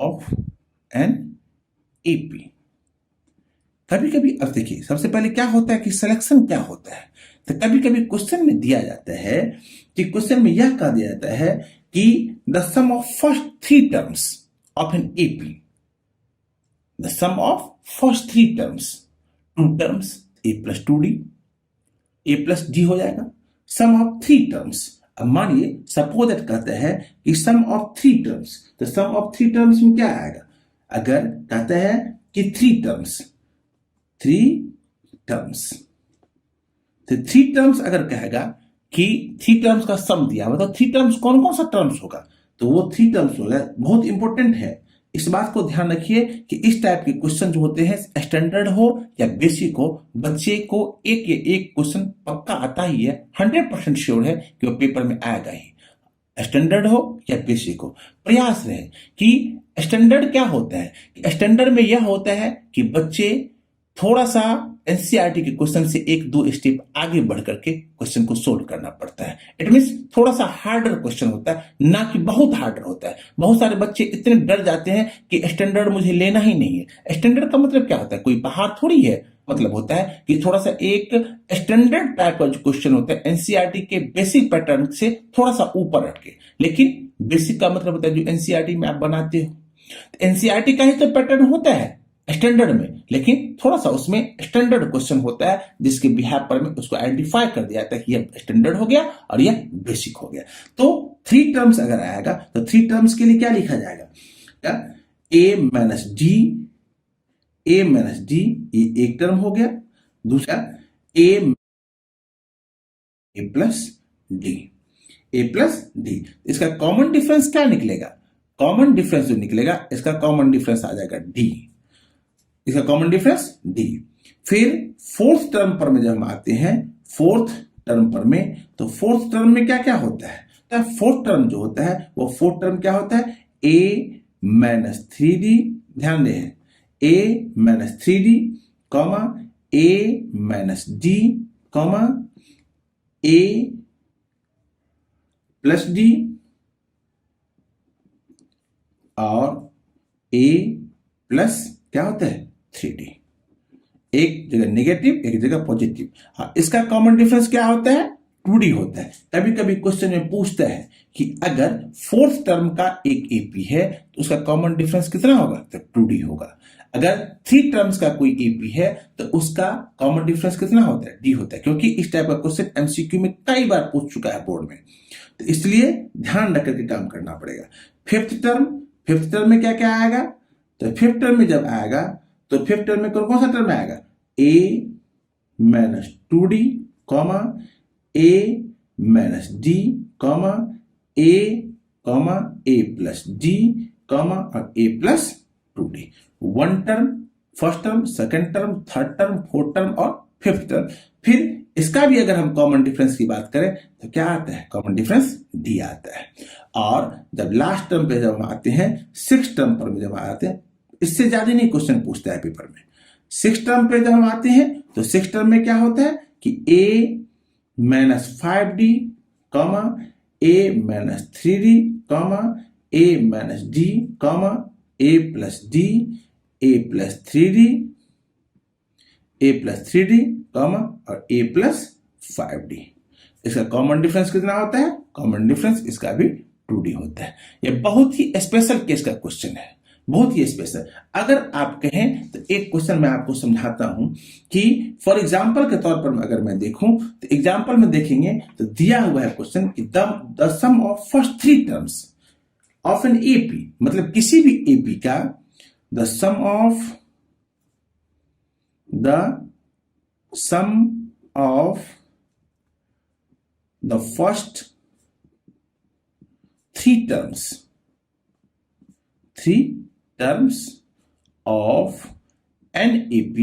Of an AP. कभी कभी अब देखिए, सबसे पहले क्या होता है कि सिलेक्शन क्या होता है। तो कभी कभी क्वेश्चन में दिया जाता है कि क्वेश्चन में यह कहा दिया जाता है कि the sum of first three terms of an AP, the sum of first three terms, two terms A plus two D, A plus D हो जाएगा। सम ऑफ थ्री टर्म्स, अब मानिए सपोज दैट कहते हैं कि सम ऑफ थ्री टर्म्स, तो sum of three terms में क्या आएगा, अगर कहते हैं कि थ्री टर्म्स, थ्री टर्म्स, तो थ्री टर्म्स अगर कहेगा कि थ्री टर्म्स का सम दिया हुआ, तो थ्री टर्म्स कौन कौन सा टर्म्स होगा, तो वो थ्री टर्म्स होगा। बहुत इंपॉर्टेंट है, इस बात को ध्यान रखिए कि इस टाइप के क्वेश्चन जो होते हैं, स्टैंडर्ड हो या बेसिक हो, बच्चे को एक या एक क्वेश्चन पक्का आता ही है, 100% श्योर है कि वो पेपर में आएगा ही। स्टैंडर्ड हो या बेसिक हो, प्रयास रहे कि स्टैंडर्ड क्या होता है, स्टैंडर्ड में यह होता है कि बच्चे थोड़ा सा एनसीईआरटी के क्वेश्चन से एक दो स्टेप आगे बढ़ करके क्वेश्चन को सोल्व करना पड़ता है। इट मीन्स थोड़ा सा हार्डर क्वेश्चन होता है, ना कि बहुत हार्डर होता है। बहुत सारे बच्चे इतने डर जाते हैं कि स्टैंडर्ड मुझे लेना ही नहीं है। स्टैंडर्ड का मतलब क्या होता है, कोई पहाड़ थोड़ी है। मतलब होता है कि थोड़ा सा एक स्टैंडर्ड टाइप का जो क्वेश्चन होता है एनसीईआरटी के बेसिक पैटर्न से थोड़ा सा ऊपर हटके। लेकिन बेसिक का मतलब होता है जो एनसीईआरटी में आप बनाते हो, एनसीईआरटी का ही तो पैटर्न होता है स्टैंडर्ड में, लेकिन थोड़ा सा उसमें स्टैंडर्ड क्वेश्चन होता है जिसके बिहार पर में उसको आइडेंटिफाई कर दिया जाता है कि यह स्टैंडर्ड हो गया और यह बेसिक हो गया। तो थ्री टर्म्स अगर आएगा तो थ्री टर्म्स के लिए क्या लिखा जाएगा, ए माइनस डी, ए माइनस डी, ये एक टर्म हो गया। दूसरा ए plus D, A plus D, इसका कॉमन डिफरेंस क्या निकलेगा, कॉमन डिफरेंस जो निकलेगा इसका कॉमन डिफरेंस आ जाएगा डी, इसका कॉमन डिफरेंस डी। फिर फोर्थ टर्म पर में जब हम आते हैं, फोर्थ टर्म पर में, तो फोर्थ टर्म में क्या क्या होता है, तो फोर्थ टर्म जो होता है वो फोर्थ टर्म क्या होता है, ए माइनस थ्री डी, ध्यान दें, ए minus three D comma A minus D comma A plus D और ए प्लस क्या होता है थ्री डी। एक जगह नेगेटिव एक जगह पॉजिटिव। हाँ, इसका कॉमन डिफरेंस क्या होता है, टू डी होता है। कभी कभी क्वेश्चन में पूछता है कि अगर फोर्थ टर्म का एक एपी है तो उसका कॉमन डिफरेंस कितना होगा, तो टू डी होगा। अगर थ्री टर्म्स का कोई एपी है तो उसका कॉमन डिफरेंस कितना होता है, डी होता है, क्योंकि इस टाइप का क्वेश्चन एमसीक्यू में कई बार पूछ चुका है बोर्ड में, तो इसलिए ध्यान रख करके काम करना पड़ेगा। फिफ्थ टर्म में क्या क्या आएगा, तो फिफ्थ टर्म में जब आएगा तो फिफ्थ टर्म में कौन सा टर्म आएगा, A minus two D comma A minus D comma A plus D comma और A plus two D. One term, first term, second term, third term, fourth term और फिफ्थ टर्म। फिर इसका भी अगर हम कॉमन डिफरेंस की बात करें तो क्या आता है, कॉमन डिफरेंस डी आता है। और जब लास्ट टर्म पे जब हम आते हैं, सिक्स टर्म पर जब आते हैं, इससे ज्यादा नहीं क्वेश्चन पूछता है पेपर में। सिक्स टर्म पे जब हम आते हैं तो सिक्स टर्म में क्या होता है कि ए minus five D comma A minus three D comma A minus D comma A plus D, A plus three D, A plus three D comma और ए प्लस फाइव डी। इसका common difference कितना होता है, common difference इसका भी to D होता है। यह बहुत ही स्पेशल केस का क्वेश्चन है, बहुत ही स्पेशल। अगर आप कहें तो एक क्वेश्चन मैं आपको समझाता हूं कि फॉर एग्जांपल के तौर पर अगर मैं देखूं तो एग्जांपल में देखेंगे तो दिया हुआ है क्वेश्चन कि the sum of first three terms of an AP, मतलब किसी भी एपी का the sum of the first three terms of an AP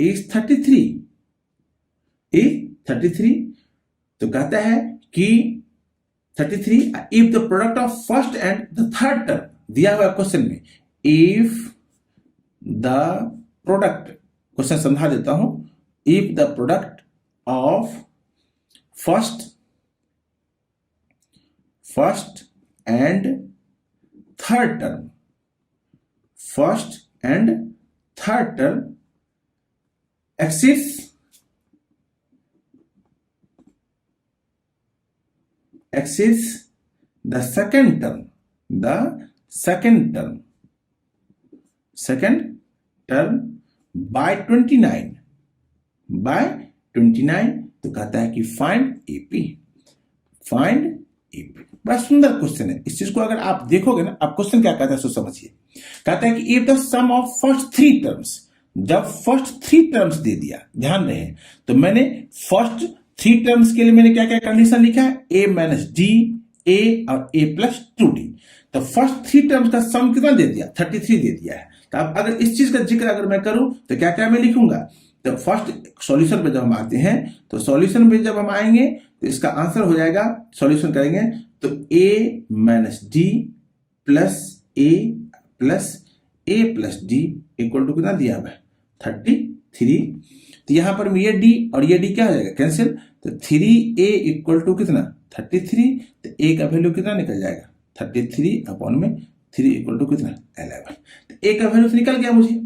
is 33, तो कहता है कि 33 if the product of first and the third term, दिया हुआ क्वेश्चन में if the product, क्वेश्चन समझा देता हूं, if the product of first and third term, first and third term exceeds the second term by 29, तो कहता है कि फाइंड एपी। बड़ा सुंदर क्वेश्चन है। इस चीज को अगर आप देखोगे ना, आप क्वेश्चन क्या कहता है सो समझिए। कहता है कि if the sum of first three terms, जब फर्स्ट थ्री टर्म्स दे दिया, ध्यान रहे, तो मैंने फर्स्ट थ्री टर्म्स के लिए मैंने क्या क्या कंडीशन लिखा है, a माइनस डी, a और a प्लस 2d। तो फर्स्ट थ्री टर्म्स का सम कितना दे दिया, 33 दे दिया है। तो अब अगर इस चीज का जिक्र अगर मैं करूं तो क्या क्या मैं लिखूंगा, तो फर्स्ट सॉल्यूशन पे जब हम आते हैं, तो सॉल्यूशन पे जब हम आएंगे तो इसका आंसर हो जाएगा, सॉल्यूशन करेंगे तो a minus D plus a plus D equal to कितना दिया हुआ है, 33। तो यहां पर ये d और ये d क्या हो जाएगा, कैंसिल। तो 3a इक्वल टू कितना, 33। तो a का वैल्यू कितना निकल जाएगा, 33 अपॉन में 3 इक्वल टू कितना, 11। तो a का वैल्यू तो निकल गया मुझे,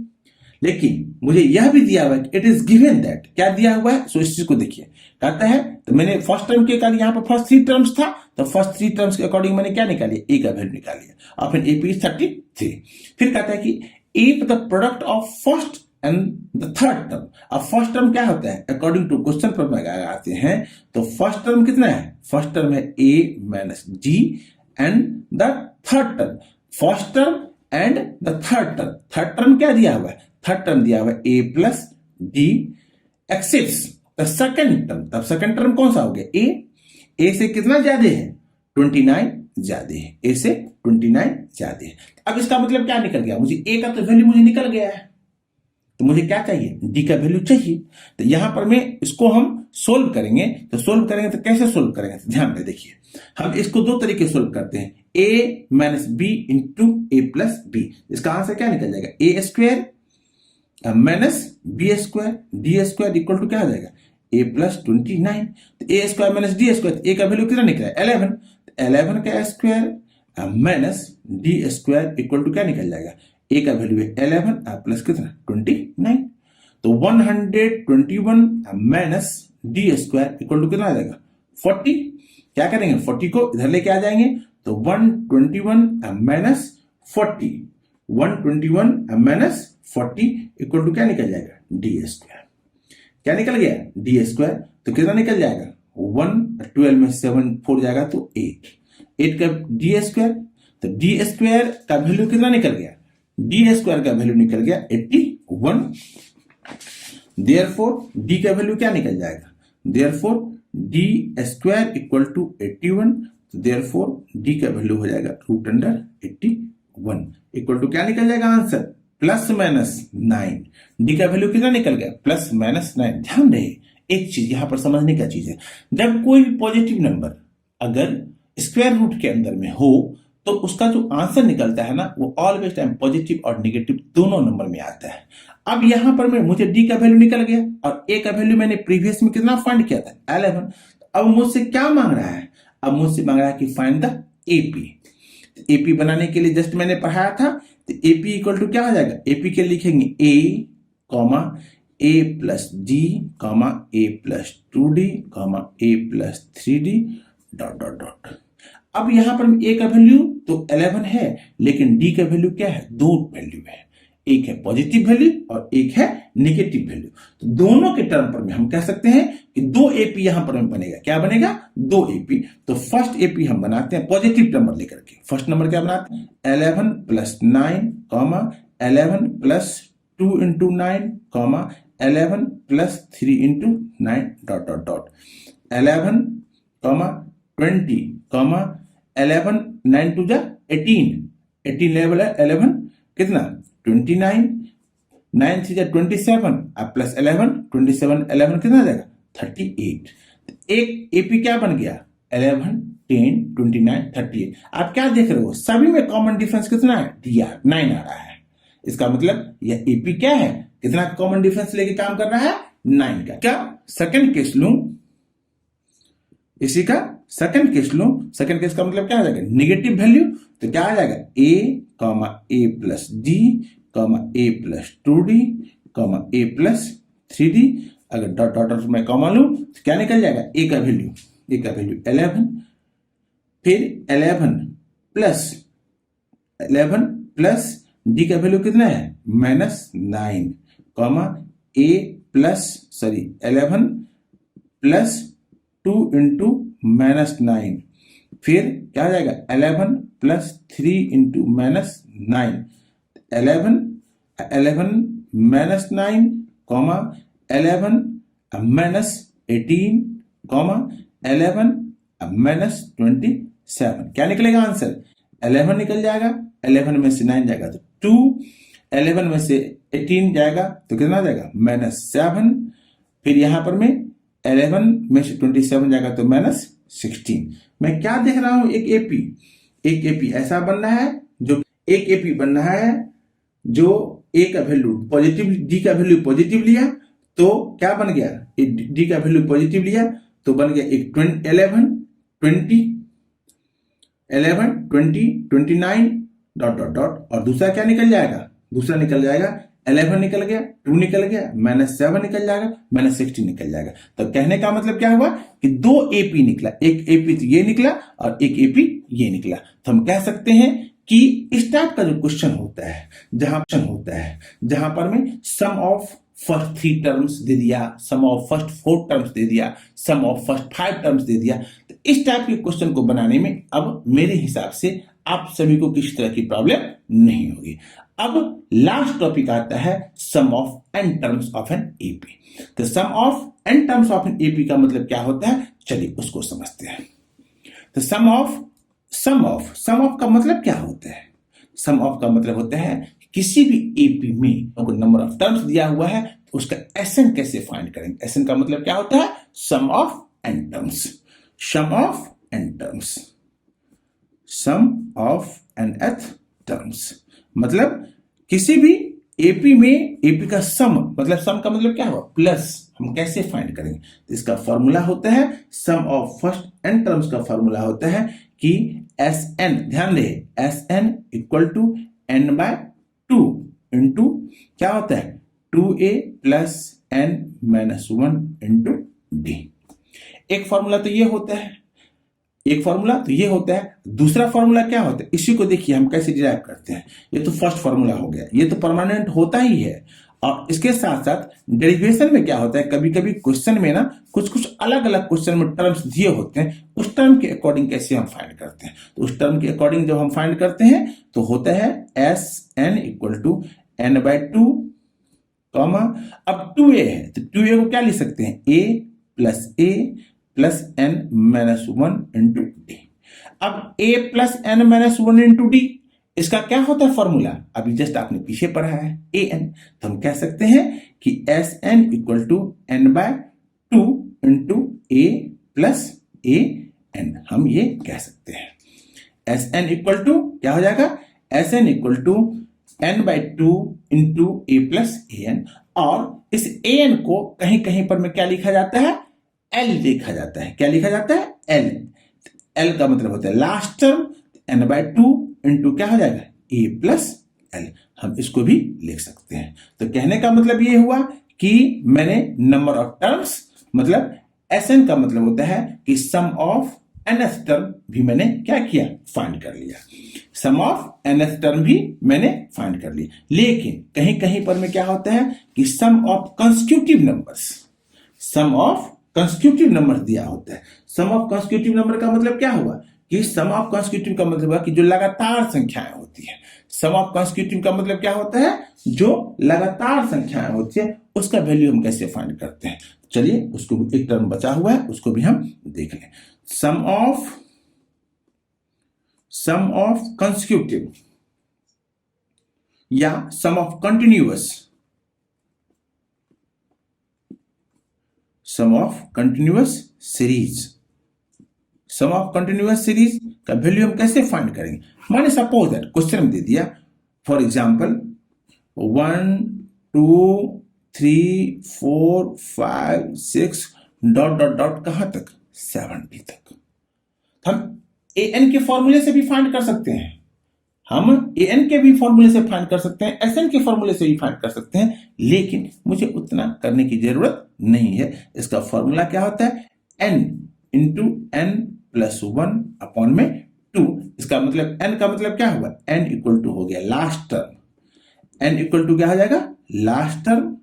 लेकिन मुझे यह भी दिया हुआ है, इट इज गिवन दैट, क्या दिया हुआ है, सो इस चीज को देखिए। कहता है तो मैंने फर्स्ट टर्म के कारण यहाँ पर फर्स्ट थ्री टर्म्स था, तो फर्स्ट थ्री टर्म्स के अकॉर्डिंग मैंने क्या निकाली, a का वैल्यू निकालिए और फिर a p 33। फिर कहता है कि if the product of first and the third term, अब फर्स्ट टर्म क्या होता है, अकॉर्डिंग टू क्वेश्चन पर लगाते हैं, तो फर्स्ट टर्म कितना है, फर्स्ट टर्म है a minus D and the third term, first term and the third term क्या दिया हुआ है, थर्ड टर्म दिया हुआ है a plus D excepts the second term. तब सेकंड टर्म कौन सा हो गया, a से कितना ज्यादा है, 29 ज्यादा है, a से 29 ज्यादा है। अब इसका मतलब क्या निकल गया, मुझे a का तो वैल्यू मुझे निकल गया है, तो मुझे क्या चाहिए, d का वैल्यू चाहिए। तो यहां पर मैं इसको हम सोल्व करेंगे, तो कैसे सोल्व करेंगे, तो ध्यान में देखिए, हम इसको दो तरीके से सोल्व करते हैं, a minus B into A plus B. इसका आंसर क्या निकल जाएगा, A square minus B square D square equal to क्या हो जाएगा, a प्लस 29। तो A square minus D square, A का वैल्यू कितना निकला, 11। 11 का square minus D square equal to क्या निकल जाएगा, a का वैल्यू है 11 प्लस कितना 29। तो 121 minus D square equal to कितना आ जाएगा, 40। क्या करेंगे, 40 को इधर लेके आ जाएंगे, तो 121 माइनस 40, 121 माइनस 40 इक्वल टू क्या निकल जाएगा, डी स्क्वायर। क्या निकल गया, डी स्क्वायर। तो कितना निकल जाएगा, 112 में 7 4 जाएगा तो 8 का डी स्क्वायर। तो डी स्क्वायर का वैल्यू कितना निकल गया, डी स्क्वायर का वैल्यू निकल गया 81। देयरफॉर डी का वैल्यू क्या निकल जाएगा, therefore D square equal to 81। Therefore D का वैल्यू हो जाएगा √81 इक्वल टू क्या निकल जाएगा आंसर, प्लस माइनस 9। डी का वैल्यू कितना निकल गया, प्लस माइनस 9। ध्यान रहे एक चीज यहां पर समझने का चीज है, जब कोई भी पॉजिटिव नंबर अगर स्क्वायर रूट के अंदर में हो, तो उसका जो आंसर निकलता है ना, वो ऑलवेज टाइम पॉजिटिव और नेगेटिव दोनों नंबर में आता है। अब यहां पर मुझे डी का वैल्यू निकल गया और ए का वैल्यू मैंने प्रीवियस में कितना फाइंड किया था, 11। अब मुझसे क्या मांग रहा है, अब मुझसे मांग रहा है कि फाइंड द एपी। एपी बनाने के लिए जस्ट मैंने पढ़ाया था, तो एपी इक्वल टू क्या हो जाएगा, एपी के लिखेंगे A comma A plus D comma A plus 2d comma A plus 3d dot dot dot. अब यहां पर ए का वैल्यू तो 11 है, लेकिन डी का वैल्यू क्या है, दो वैल्यू है, एक है पॉजिटिव वैल्यू और एक है नेगेटिव वैल्यू। तो दोनों के टर्म पर में हम कह सकते हैं कि 2 एपी यहां पर में बनेगा, क्या बनेगा, 2 एपी। तो फर्स्ट एपी हम बनाते हैं पॉजिटिव नंबर लेकर के, फर्स्ट नंबर क्या बनाते हैं, 11 plus 9 comma 11 plus 2 into 9 comma 11 plus 3 into 9 dot dot dot 11 comma 20 comma 11 9 to जा 18 लेवल है 11 कितना 29 9 थ्री जा 27 अब प्लस 11 27 11 कितना आ जाएगा 38। एक एपी क्या बन गया 11 10 29 38। आप क्या देख रहे हो, सभी में कॉमन डिफरेंस कितना है, DR 9 आ रहा है। इसका मतलब यह एपी क्या है, कितना कॉमन डिफरेंस लेके काम कर रहा है, 9 का। क्या सेकंड केस लूं, इसी का सेकंड केस लो। सेकंड केस का मतलब क्या आ जाएगा, निगेटिव वैल्यू, तो क्या आ जाएगा a plus D a plus 2d a plus 3d। अगर डॉट डॉट में कॉमा लूं तो क्या निकल जाएगा, a का वैल्यू 11, फिर 11 प्लस डी का वैल्यू कितना है -9, a प्लस 11 प्लस 2 इंटू -9, फिर क्या आ जाएगा 11 प्लस 3 इंटू -9, 11 -9, 11 -18, 11 -27। क्या निकलेगा आंसर, 11 निकल जाएगा, 11 में से 9 जाएगा तो 2, 11 में से 18 जाएगा तो कितना आ जाएगा -7, फिर यहां पर में 11 में से 27 जाएगा तो -16। मैं क्या देख रहा हूं, एक एपी ऐसा बनना है, जो एक एपी बनना है जो ए का वैल्यू पॉजिटिव, डी का वैल्यू पॉजिटिव लिया तो क्या बन गया, डी का वैल्यू पॉजिटिव लिया तो बन गया एक 11 20 29 डॉट डॉट डॉट, और दूसरा क्या निकल जाएगा, दूसरा निकल जाएगा 11 निकल गया, 2 निकल गया, -7 निकल जाएगा, -16 निकल जाएगा। तो कहने का मतलब क्या हुआ कि 2 एपी निकला, एक एपी तो ये निकला और एक एपी ये निकला। तो हम कह सकते हैं कि इस टाइप का जो क्वेश्चन होता है, जहां पर में सम ऑफ फर्स्ट 3 टर्म्स दे दिया, सम ऑफ फर्स्ट 4 टर्म्स दे दिया, सम ऑफ फर्स्ट 5 टर्म्स दे दिया, तो इस टाइप के क्वेश्चन को बनाने में अब मेरे हिसाब से आप सभी को किसी तरह की प्रॉब्लम नहीं होगी। अब लास्ट टॉपिक आता है sum of n terms of an AP. तो sum of n terms of an AP का मतलब क्या होता है, चलिए उसको समझते हैं। तो सम ऑफ का मतलब क्या होता है, सम ऑफ का मतलब होता है किसी भी एपी में अगर नंबर ऑफ टर्म्स दिया हुआ है तो उसका एसएन कैसे फाइंड करेंगे। एसएन का मतलब क्या होता है, sum of n terms, sum of n terms, sum of nth terms, मतलब किसी भी एपी में एपी का सम, मतलब सम का मतलब क्या हुआ प्लस, हम कैसे फाइंड करेंगे, तो इसका फॉर्मूला होता है, sum of first N terms का फॉर्मूला होता है कि एस एन, ध्यान रहे S N equal to N by 2 into क्या होता है 2a plus n minus 1 into D. एक फॉर्मूला तो ये होता है, दूसरा फॉर्मूला क्या होता है, इसी को देखिए हम कैसे डिराइव करते हैं। ये तो फर्स्ट फॉर्मूला हो गया, ये तो परमानेंट होता ही है, और इसके साथ साथ डेरिवेशन में क्या होता है, कभी कभी क्वेश्चन में ना कुछ अलग अलग क्वेश्चन में टर्म्स दिए होते हैं, उस टर्म के अकॉर्डिंग कैसे हम फाइंड करते हैं। तो उस टर्म के अकॉर्डिंग जब हम फाइंड करते हैं तो होता है S N equal to N by 2, अब 2a है तो 2a को क्या लिख सकते हैं, a plus n minus 1 into D. अब a plus n minus 1 into D, इसका क्या होता है फॉर्मूला, अभी जस्ट आपने पीछे पढ़ा है an, तो हम कह सकते हैं कि S N equal to N by 2 into a plus a n, हम ये कह सकते हैं। एस एन इक्वल टू क्या हो जाएगा, S N equal to n by 2 into a plus A N, और इस a n को कहीं कहीं पर में क्या लिखा जाता है, L लिखा जाता है। क्या लिखा जाता है, L का मतलब होता है last term, n by 2 into क्या हो जाएगा a प्लस L, हम इसको भी लिख सकते हैं। तो कहने का मतलब ये हुआ कि मैंने नंबर ऑफ टर्म्स, मतलब Sn का मतलब होता है कि सम ऑफ nth टर्म भी मैंने क्या किया, फाइंड कर लिया, सम ऑफ nth टर्म भी मैंने फाइंड कर लिया। लेकिन कहीं कहीं पर में क्या होता है कि sum of consecutive numbers, sum of consecutive number दिया होता है। सम ऑफ कंसेक्यूटिव नंबर का मतलब क्या हुआ कि सम ऑफ कंसेक्यूटिव का मतलब हुआ कि जो लगातार संख्याएं होती है। सम ऑफ कंसेक्यूटिव का मतलब क्या होता है, जो लगातार संख्याएं होती है उसका वैल्यू हम कैसे फाइंड करते हैं। चलिए उसको एक टर्म बचा हुआ है उसको भी हम देख लें। सम ऑफ कंसेक्यूटिव या sum of continuous, sum of continuous series, sum of continuous series का वैल्यू हम कैसे फाइंड करेंगे। माने सपोज दैट क्वेश्चन में दे दिया for example 1 2 3 4 5 6 dot dot dot कहां तक 70 तक। हम an के फॉर्मूले से भी फाइंड कर सकते हैं, हम an के भी फॉर्मूले से फाइंड कर सकते हैं, sn के फॉर्मूले से भी फाइंड कर सकते हैं, लेकिन मुझे उतना करने की जरूरत नहीं है। इसका फॉर्मूला क्या होता है, n into n plus 1 upon में 2। इसका मतलब n का मतलब क्या होगा, n इक्वल टू हो गया last term, n equal to क्या हो जाएगा, लास्ट टर्म,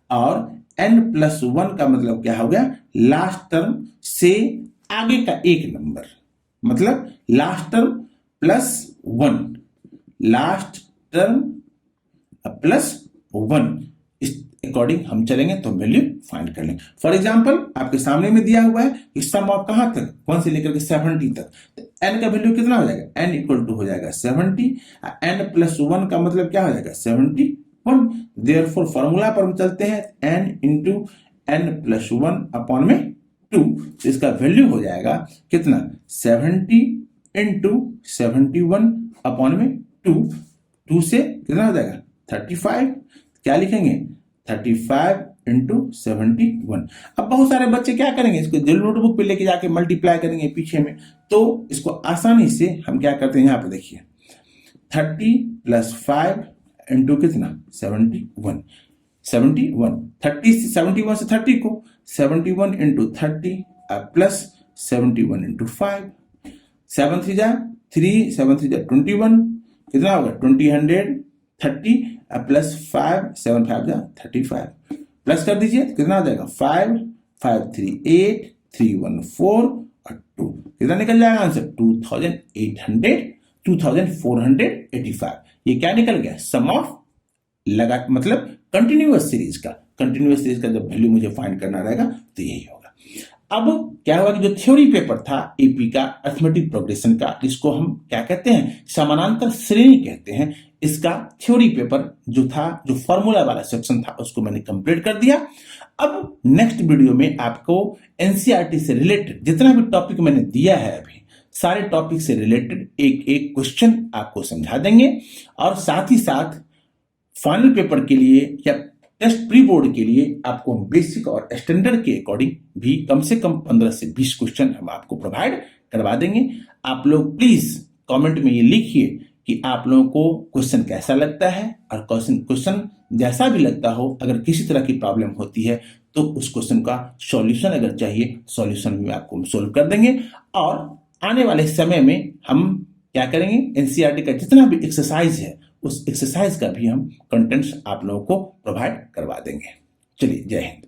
और n प्लस 1 का मतलब क्या हो गया, लास्ट टर्म से आगे का एक नंबर, मतलब last term plus 1, last term plus 1, इस अकॉर्डिंग हम चलेंगे तो वैल्यू फाइंड कर लेंगे। फॉर एग्जांपल आपके सामने में दिया हुआ है कि सम ऑफ कहां तक, 1 से लेकर के 70 तक, तो n का वैल्यू कितना हो जाएगा, n इक्वल टू हो जाएगा 70, n प्लस 1 का मतलब क्या हो जाएगा 71। देयरफॉर फॉर्मूला पर हम चलते हैं, n into n plus 1 upon में 2, तो इसका वैल्यू हो जाएगा कितना, 70 इंटू 71 अपॉन में 2 से कितना हो जाएगा 35, क्या लिखेंगे 35 इंटू 71। अब बहुत सारे बच्चे क्या करेंगे, इसको नोटबुक पे लेके जाके मल्टीप्लाई करेंगे पीछे में, तो इसको आसानी से हम क्या करते हैं, यहां पे देखिए 30 प्लस 5 इंटू कितना 71, 71 से 30 को 71 इंटू 30 प्लस 71 इंटू 5, 7 3 जा 3, 7 3 जा 21, कितना होगा 20 प्लस 5, 7 5 जा 35, प्लस कर दीजिए कितना आ जाएगा 5 5 3 8 3 1 4 और 2, कितना निकल जाएगा आंसर 2485। ये क्या निकल गया, सम ऑफ लगा मतलब कंटिन्यूअस सीरीज का, कंटिन्यूअस सीरीज का जब वैल्यू मुझे फाइंड करना रहेगा तो यही होगा। अब क्या हुआ कि जो थ्योरी पेपर था एपी का अरिथमेटिक प्रोग्रेशन का, इसको हम क्या कहते हैं, समानांतर श्रेणी कहते हैं, इसका थ्योरी पेपर जो था, जो फॉर्मूला वाला सेक्शन था, उसको मैंने कंप्लीट कर दिया। अब नेक्स्ट वीडियो में आपको एनसीईआरटी से रिलेटेड जितना भी टॉपिक मैंने दिया है अभी, सारे टॉपिक से रिलेटेड एक एक क्वेश्चन आपको समझा देंगे, और साथ ही साथ फाइनल पेपर के लिए या टेस्ट प्री बोर्ड के लिए आपको बेसिक और स्टैंडर्ड के अकॉर्डिंग भी कम से कम 15 से 20 क्वेश्चन हम आपको प्रोवाइड करवा देंगे। आप लोग प्लीज कमेंट में ये लिखिए कि आप लोगों को क्वेश्चन कैसा लगता है, और क्वेश्चन जैसा भी लगता हो, अगर किसी तरह की प्रॉब्लम होती है तो उस क्वेश्चन का सॉल्यूशन अगर चाहिए, सॉल्यूशन भी आपको सोल्व कर देंगे। और आने वाले समय में हम क्या करेंगे, एनसीईआरटी का जितना भी एक्सरसाइज है, उस एक्सरसाइज का भी हम कंटेंट्स आप लोगों को प्रोवाइड करवा देंगे। चलिए, जय हिंद।